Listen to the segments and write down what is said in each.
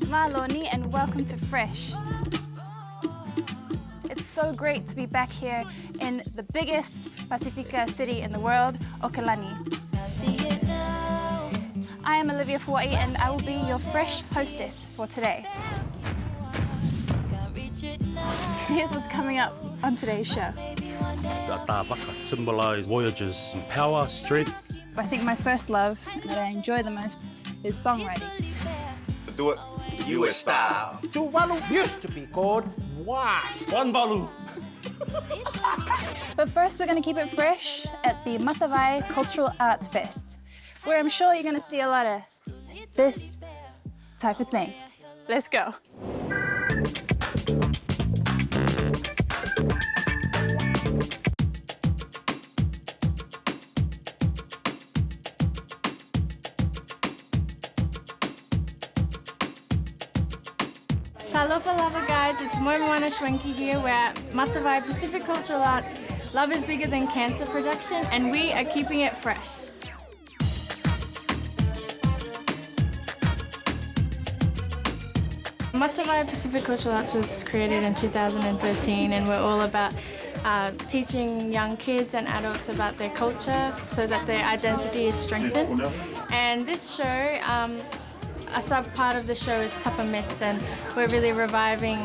Maloni and welcome to Fresh. It's so great to be back here in the biggest Pacifica city in the world, Okalani. I am Olivia Foa'i and I will be your Fresh hostess for today. Here's what's coming up on today's show. The tāwaka symbolise voyages and power, strength. I think my first love that I enjoy the most is songwriting. Do it US style. Tuvalu used to be called One balu. But first, we're going to keep it fresh at the Matavai Cultural Arts Fest, where I'm sure you're going to see a lot of this type of thing. Let's go. Talofa Lava guys, it's Momeachokes here. We're at Matavai Pacific Cultural Arts. Love is bigger than cancer production, and we are keeping it fresh. Matavai Pacific Cultural Arts was created in 2013, and we're all about teaching young kids and adults about their culture so that their identity is strengthened. And this show, a sub-part of the show is Tapa Mist, and we're really reviving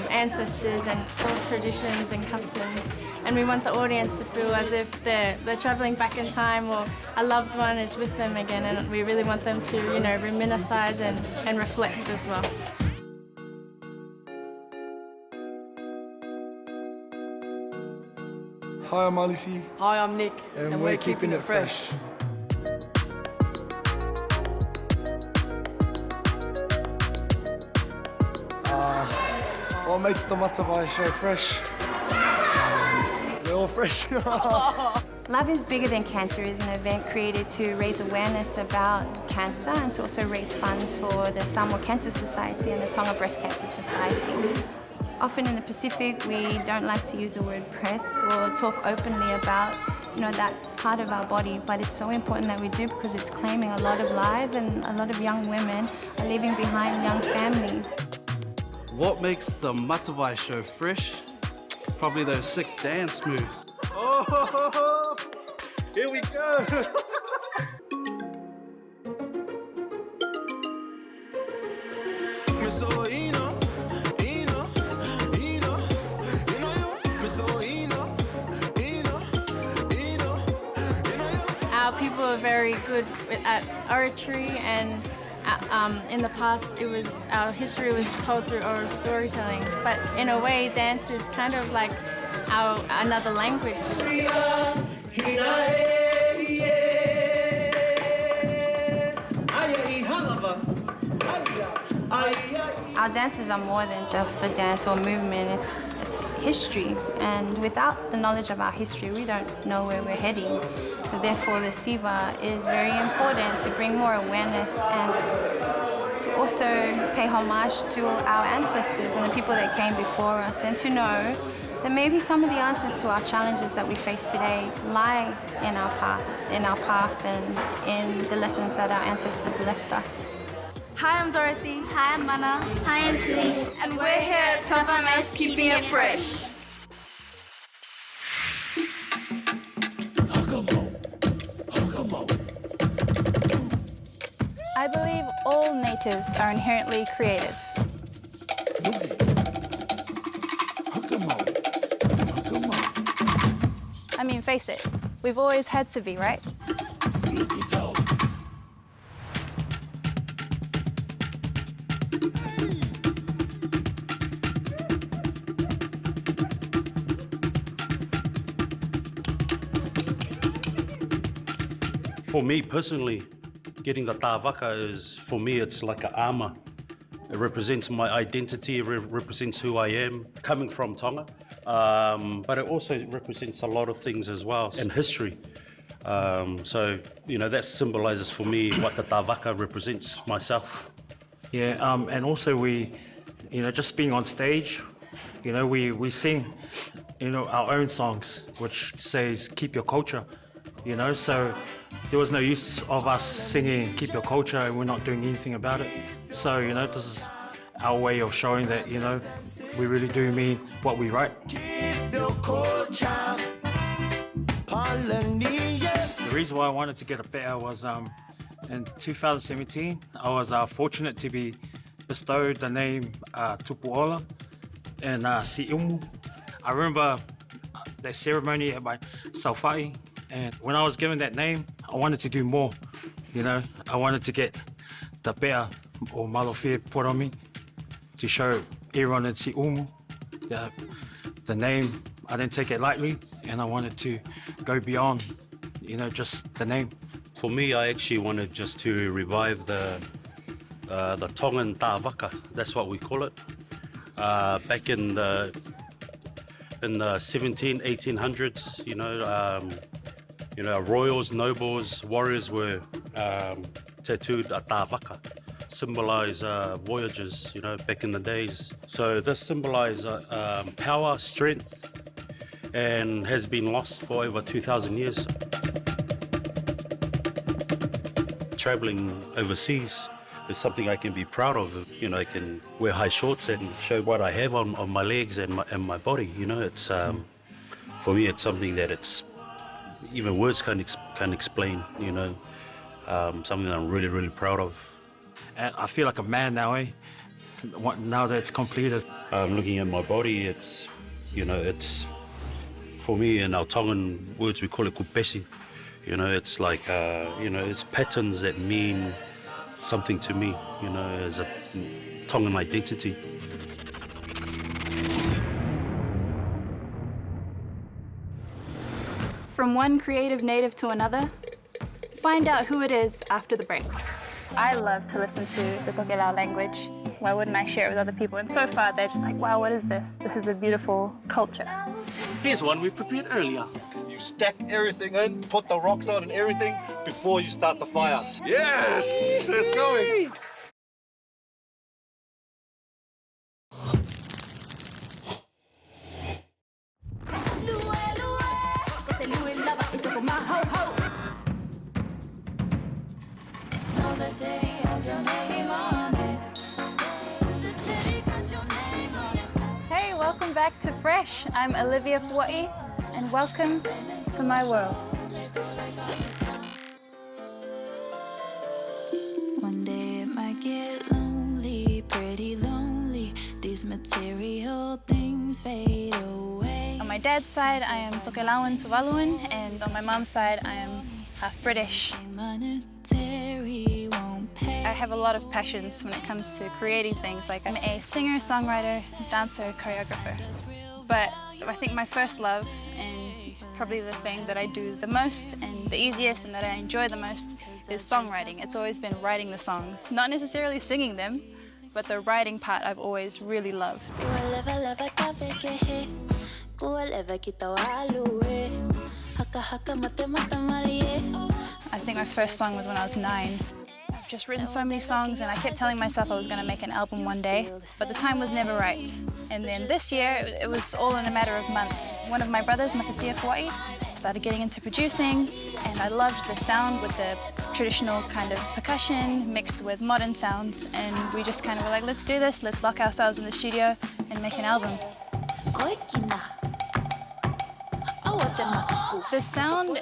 ancestors and old traditions and customs. And we want the audience to feel as if they're traveling back in time, or a loved one is with them again, and we really want them to, you know, reminisce and reflect as well. Hi, I'm Alice. Hi, I'm Nick, And we're keeping it fresh. What makes the Matavai show fresh? We're all fresh. Love is Bigger Than Cancer is an event created to raise awareness about cancer and to also raise funds for the Samoa Cancer Society and the Tonga Breast Cancer Society. Often in the Pacific, we don't like to use the word press or talk openly about, you know, that part of our body, but it's so important that we do because it's claiming a lot of lives, and a lot of young women are leaving behind young families. What makes the Matavai show fresh? Probably those sick dance moves. Oh, here we go. Our people are very good at oratory, and in the past, our history was told through oral storytelling. But in a way, dance is kind of like another language. Our dances are more than just a dance or movement, it's history. And without the knowledge of our history, we don't know where we're heading. So therefore, the Siva is very important to bring more awareness and to also pay homage to our ancestors and the people that came before us, and to know that maybe some of the answers to our challenges that we face today lie in our past and in the lessons that our ancestors left us. Hi, I'm Dorothy. Hi, I'm Mana. Hi, I'm Julie. And we're here at Tapa Mist, keeping it fresh. I believe all natives are inherently creative. I mean, face it, we've always had to be, right? For me personally, getting the tāwaka is, for me, it's like an armour. It represents my identity, it represents who I am, coming from Tonga. But it also represents a lot of things as well, and history. So, you know, that symbolises for me what the tāwaka represents myself. Yeah, and also we, you know, just being on stage, you know, we sing, you know, our own songs, which says, keep your culture, you know, so there was no use of us singing keep your culture and we're not doing anything about it. So, you know, this is our way of showing that, you know, we really do mean what we write. The reason why I wanted to get a better was in 2017, I was fortunate to be bestowed the name Tupuola and Si'umu. I remember the ceremony at my Foa'i, and when I was given that name, I wanted to do more, you know. I wanted to get the better or malofir put on me to show everyone in Si'umu the name. I didn't take it lightly, and I wanted to go beyond, you know, just the name. For me, I actually wanted just to revive the Tongan tāwaka. That's what we call it. Back in the 1800s, you know, royals, nobles, warriors were tattooed a tāwaka, symbolize voyages, you know, back in the days. So this symbolizes power, strength, and has been lost for over 2,000 years. Traveling overseas is something I can be proud of. You know, I can wear high shorts and show what I have on my legs and my body. You know, it's for me, it's something that it's even words can't explain. You know, something that I'm really, really proud of. And I feel like a man now, eh? Now that it's completed. Looking at my body, it's, you know, it's, for me in our Tongan words, we call it kupesi. You know, it's like, you know, it's patterns that mean something to me, you know, as a Tongan identity. From one creative native to another, find out who it is after the break. I love to listen to the Tokelau language. Why wouldn't I share it with other people? And so far, they're just like, wow, what is this? This is a beautiful culture. Here's one we've prepared earlier. You stack everything in, put the rocks out and everything before you start the fire. Yes! It's going! Hey, welcome back to Fresh. I'm Olivia Foa'i, and welcome to my world. One day it might get lonely, pretty lonely. These material things fade away. On my dad's side, I am Tokelauan Tuvaluan, and on my mom's side, I am half British. I have a lot of passions when it comes to creating things. Like, I'm a singer, songwriter, dancer, choreographer. But I think my first love, and probably the thing that I do the most and the easiest and that I enjoy the most, is songwriting. It's always been writing the songs, not necessarily singing them, but the writing part I've always really loved. I think my first song was when I was 9. I've just written so many songs, and I kept telling myself I was going to make an album one day, but the time was never right. And then this year, it was all in a matter of months. One of my brothers, Olivia Foa'i, started getting into producing, and I loved the sound with the traditional kind of percussion mixed with modern sounds, and we just kind of were like, let's do this, let's lock ourselves in the studio and make an album. The sound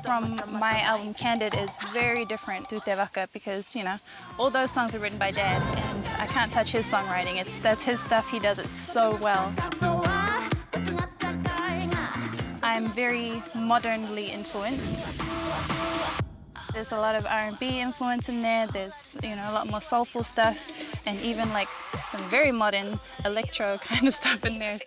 from my album Candid is very different to Te Waka because, you know, all those songs are written by Dad, and I can't touch his songwriting. That's his stuff, he does it so well. I'm very modernly influenced. There's a lot of R&B influence in there, there's, you know, a lot more soulful stuff, and even like some very modern electro kind of stuff in there.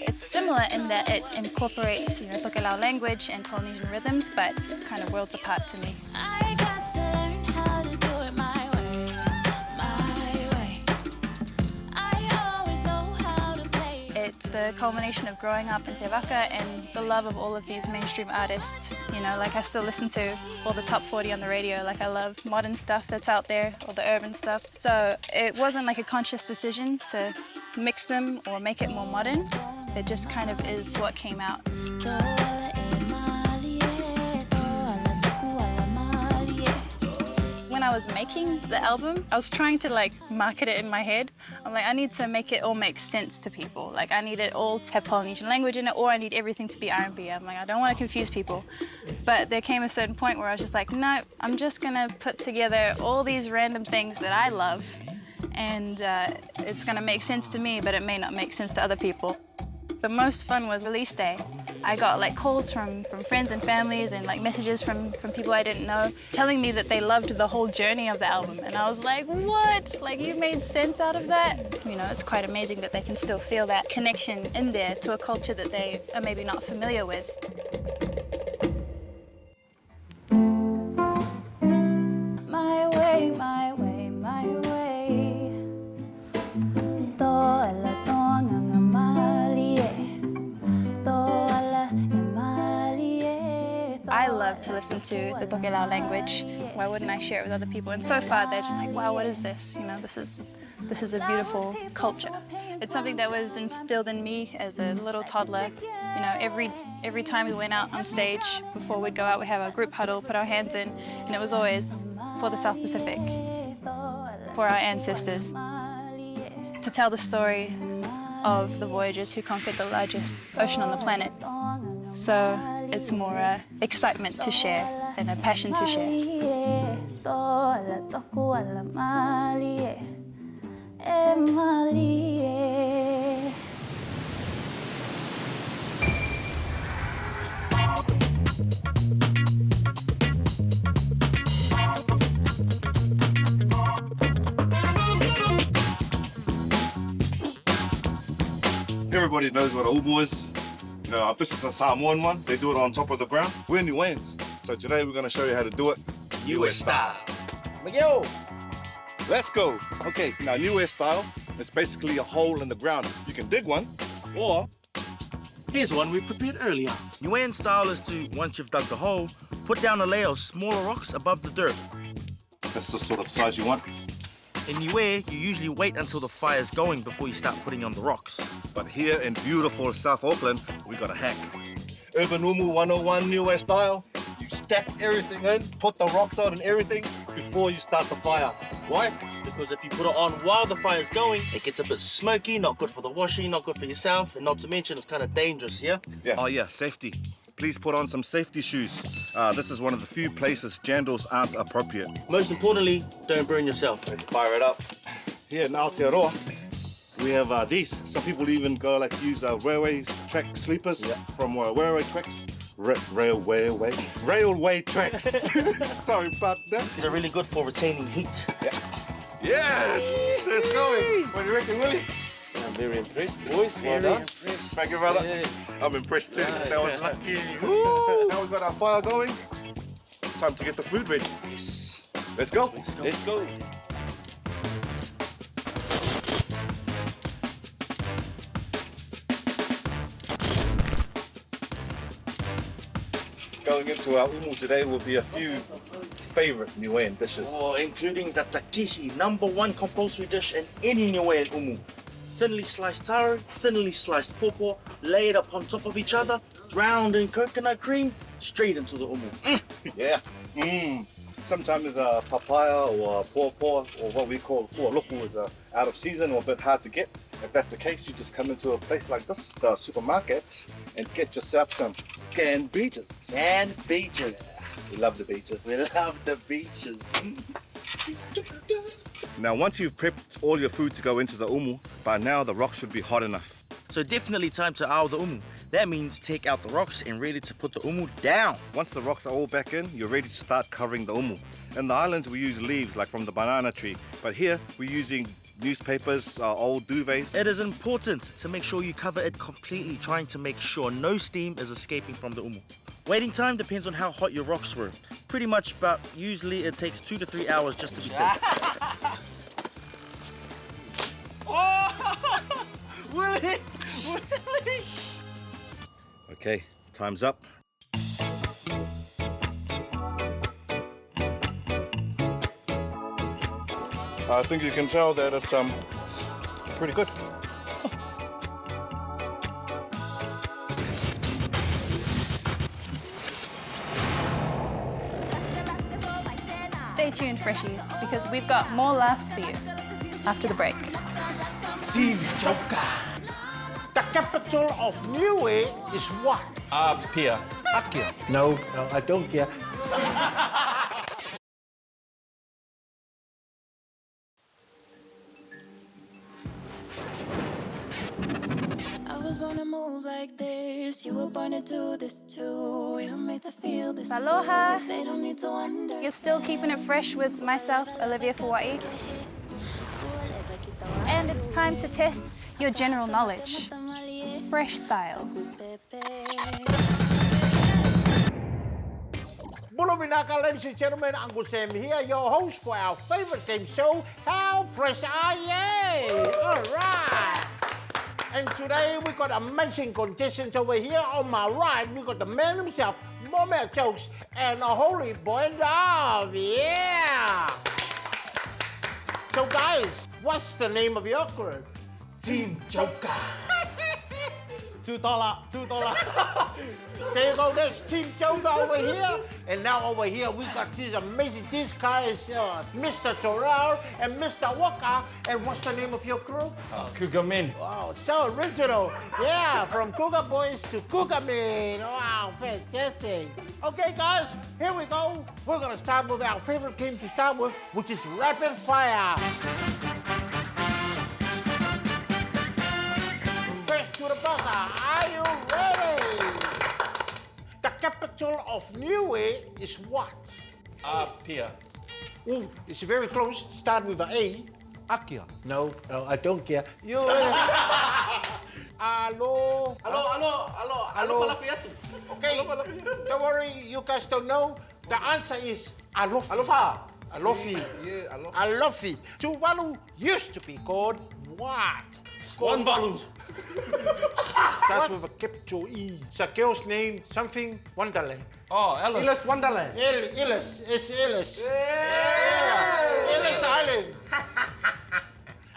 It's similar in that it incorporates, you know, Tokelau language and Polynesian rhythms, but kind of worlds apart to me. I got to learn how to do it my way, my way. I always know how to play. It's the culmination of growing up in Te Waka and the love of all of these mainstream artists. You know, like I still listen to all the top 40 on the radio. Like I love modern stuff that's out there, all the urban stuff. So it wasn't like a conscious decision to mix them or make it more modern. It just kind of is what came out. When when I was making the album, I was trying to like market it in my head. I'm like, I need to make it all make sense to people. Like I need it all to have Polynesian language in it, or I need everything to be R&B. I'm like, I don't want to confuse people. But there came a certain point where I was just like, no, I'm just gonna put together all these random things that I love, and it's gonna make sense to me, but it may not make sense to other people. The most fun was release day. I got like calls from friends and families and like messages from people I didn't know telling me that they loved the whole journey of the album. And I was like, what? Like you made sense out of that? You know, it's quite amazing that they can still feel that connection in there to a culture that they are maybe not familiar with. My way, my way, my way. To'ala to'anga ngamali e. To'ala ngamali e. I love to listen to the Tokelau language. Why wouldn't I share it with other people? And so far, they're just like, wow, what is this? You know, this is a beautiful culture. It's something that was instilled in me as a little toddler. You know, every time we went out on stage, before we'd go out, we'd have a group huddle, put our hands in, and it was always for the South Pacific, for our ancestors, to tell the story of the voyagers who conquered the largest ocean on the planet. So it's more excitement to share and a passion to share. Everybody knows what a umu is. This is a Samoan one. They do it on top of the ground. We're Niueans. So today we're going to show you how to do it US style. Miguel, let's go. Okay, now Niue style is basically a hole in the ground. You can dig one, or here's one we prepared earlier. Niuean style is to, once you've dug the hole, put down a layer of smaller rocks above the dirt. that's the sort of size you want. In Niue, you usually wait until the fire's going before you start putting on the rocks. But here in beautiful South Auckland, we got a hack. Urban Umu 101 Niue style. You stack everything in, put the rocks out and everything before you start the fire. Why? Because if you put it on while the fire's going, it gets a bit smoky, not good for the washing, not good for yourself, and not to mention it's kind of dangerous, yeah? Yeah. Oh yeah, safety. Please put on some safety shoes. This is one of the few places jandals aren't appropriate. Most importantly, don't burn yourself. Let's fire it up. Here in Aotearoa, we have these. Some people even go like use railway track sleepers from railway tracks. Railway tracks. Sorry about that. These are really good for retaining heat. Yeah. Yes! It's going. What do you reckon, Willie? I'm very impressed, boys. Well done. Thank you, brother. Yeah. I'm impressed too. That was lucky. Now we've got our fire going. Time to get the food ready. Yes. Let's go. Let's go. Going into our umu today will be a few favorite Niuean dishes. Oh, including the takihi, #1 compulsory dish in any Niuean umu. Thinly sliced taro, thinly sliced pawpaw, laid up on top of each other, drowned in coconut cream, straight into the umu. Yeah. Sometimes a papaya or a pawpaw or what we call fualoku is out of season or a bit hard to get. If that's the case, you just come into a place like this, the supermarkets, and get yourself some canned beaches. Canned beaches. We love the beaches. We love the beaches. Now, once you've prepped all your food to go into the umu, by now the rocks should be hot enough. So definitely time to ao the umu. That means take out the rocks and ready to put the umu down. Once the rocks are all back in, you're ready to start covering the umu. In the islands, we use leaves like from the banana tree, but here we're using newspapers, old duvets. It is important to make sure you cover it completely, trying to make sure no steam is escaping from the umu. Waiting time depends on how hot your rocks were. Pretty much, but usually it takes 2 to 3 hours just to be safe. Oh! Willie! Okay, time's up. I think you can tell that it's pretty good. stay tuned, Freshies, because we've got more laughs for you after the break. Team Joker. The capital of Niue is what? Apia. Apia. No, I don't care. I was born to move like this. You were born to do this too. You're made to feel this. Aloha. They don't need to understand. You're still keeping it fresh with myself, Olivia Foa'i. And it's time to test your general knowledge. Fresh styles. Bulavinaka, ladies and gentlemen, Uncle Sam here, your host for our favorite game show, How Fresh Are You? All right. And today we got amazing contestants over here. On my right, we got the man himself, Momeachokes, and a holy boy love. Yeah. So guys, what's the name of your group? Team Joker. $2. There you go, there's Team Joker over here. And now over here, we got these amazing, these guys, Mr. Terrell and Mr. Walker. And what's the name of your group? Cougar Men. Wow, so original. Yeah, from Cougar Boys to Cougar Men. Wow, fantastic. Okay, guys, here we go. We're gonna start with our favorite game to start with, which is rapid fire. First to the buzzer, are you ready? The capital of Niue is what? Apia. Ooh, it's very close. Start with an A. Akia. No, I don't care. You. Hello. Okay, don't worry, you guys don't know. The answer is alofi. Alofa. Alofi. Yeah, alofa. Alofi. Tuvalu used to be called what? One Balu. Starts with a capital E. It's a girl's name, something Wonderland. Oh, Ellis Wonderland. Ellis. It's Ellis. Yeah. Ellis Island.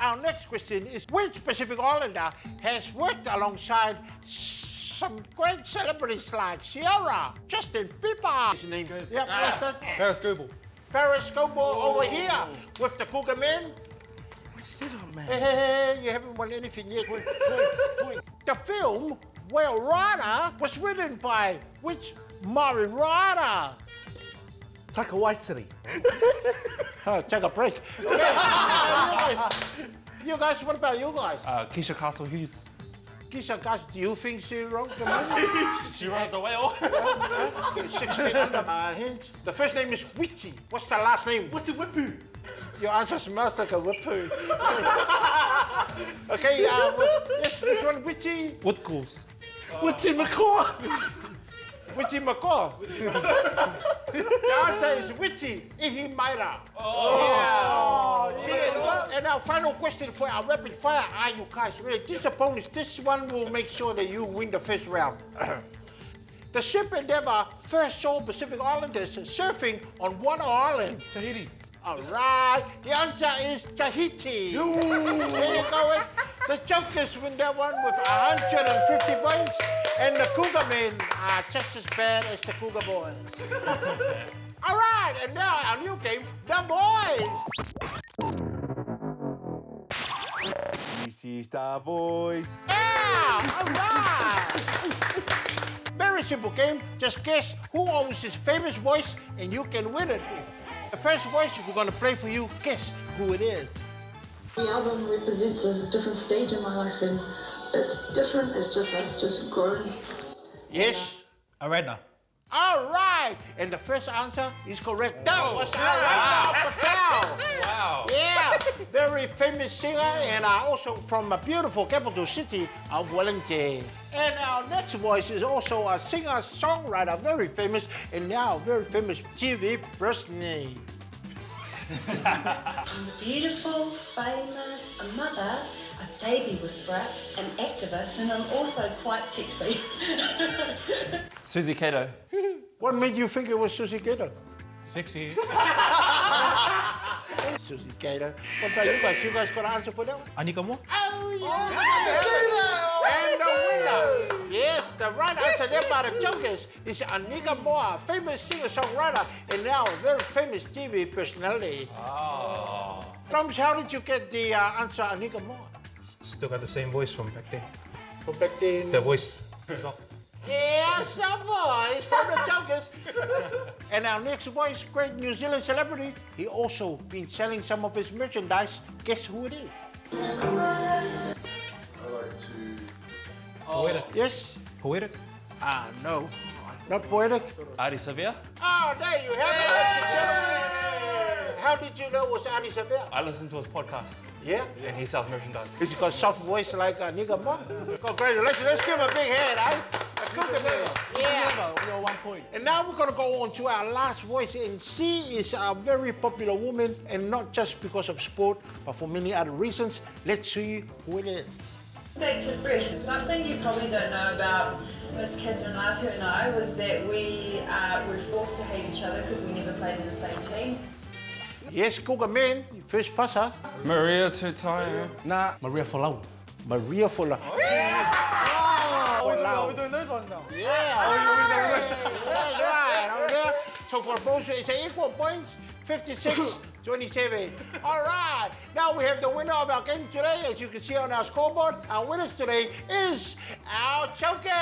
Our next question is, which Pacific Islander has worked alongside some great celebrities like Sierra, Justin Bieber? His name. Yep, that's it. Periscope. Periscope over here with the Cougar Men. Sit up, man. Hey, you haven't won anything yet. The film Whale Rider was written by which Marin Rider? Taka Waititi. Take a break. Okay, you guys, what about you guys? Keisha Castle Hughes. Keisha Castle, do you think she wrote the movie? She wrote the whale. 6 feet under. Hint. The first name is Witty. What's the last name? What's a whippoo? Your answer smells like a whippoo. Okay, yes, which one? Witty? Woodcalls. Witty McCaw. Witty McCaw. The answer is Witty Ihimaira. Oh. Yeah. See, and our final question for our rapid fire. Are you guys ready? This opponent, this one will make sure that you win the first round. The ship Endeavour first saw Pacific Islanders surfing on one island. Tahiti. All right, the answer is Tahiti. There you go. The Jokers win that one with 150 points, and the Cougar Men are just as bad as the Cougar Boys. All right, and now our new game, the Boys. This is the voice. Yeah, all right. Very simple game. Just guess who owns this famous voice, and you can win it. The first voice we're going to play for you, guess who it is. The album represents a different stage in my life, and it's different. It's just I've just grown. Yes. Arena. All right, and the first answer is correct. That was Arena Patel. Wow. Yeah, very famous singer, and also from a beautiful capital city of Wellington. And our next voice is also a singer-songwriter, very famous, and now very famous TV personality. I'm beautiful, famous, a mother, a baby whisperer, an activist, and I'm also quite sexy. Susie Cato. What made you think it was Susie Cato? Sexy. Susie Cato. What about you guys? You guys got an answer for that one? Anika Moore. Oh, yeah. And the winner, yes, the right answer there by the Jokers is Anika Moa, famous singer-songwriter and now a very famous TV personality. Oh. Drums, how did you get the answer Anika Moa? Still got the same voice from back then. From back then? The voice. Yeah, some voice from the Jokers. And our next voice, great New Zealand celebrity, he also been selling some of his merchandise. Guess who it is? I like to... Poetic. Yes? Poetic? No. Not poetic. Adi Sevilla? Oh, there you have it, ladies and gentlemen. How did you know it was Adi Sevilla? I listened to his podcast. Yeah? And he sells merchandise. He's got soft voice like a nigga mom. Congratulations. Let's give him a big hand, eh? A Cougar Boy. Yeah. You're 1 point. And now we're going to go on to our last voice. And she is a very popular woman, and not just because of sport, but for many other reasons. Let's see who it is. Back to Fresh. Something you probably don't know about Miss Catherine Latu and I was that we were forced to hate each other because we never played in the same team. Yes, Cougar man, first passer. Maria Tutai. Nah, Maria Foa'i. Maria Foa'i. Oh, we're doing those ones now. Yeah. That's right. Over there. So for both, it's an equal points, 56-27. All right. Now we have the winner of our game today. As you can see on our scoreboard, our winners today is our Chokers.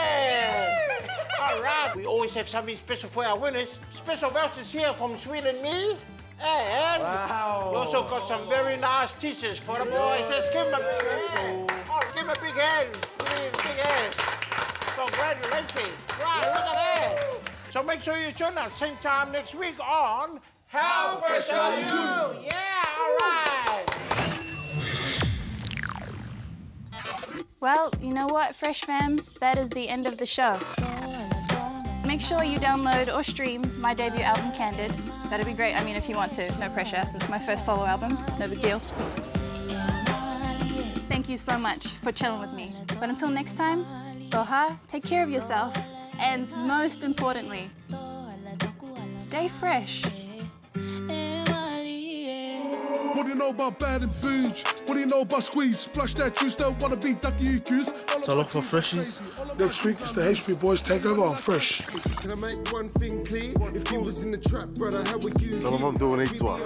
All right. We always have something special for our winners. Special vouchers here from Sweden Me. And we also got some very nice t-shirts for the boys. Let's give them a big hand. Oh, give them a big hand. Big hand. Congratulations. Right, look at that. So make sure you tune us same time next week on How Fresh Are You? Yeah, all right. Well, you know what, Fresh Fams? That is the end of the show. Make sure you download or stream my debut album, Candid. That'd be great. I mean, if you want to, no pressure. It's my first solo album, no big deal. Thank you so much for chilling with me. But until next time, Toha, take care of yourself. And most importantly, stay fresh. What do you know about bad and booge? What do you know about squeeze? Splash that juice, don't wanna be ducky you goose. So look for freshies. Next week it's the HP Boys takeover on Fresh. Can I make one thing clear? If you was in the trap, brother, how would you? Tell them I'm doing X1.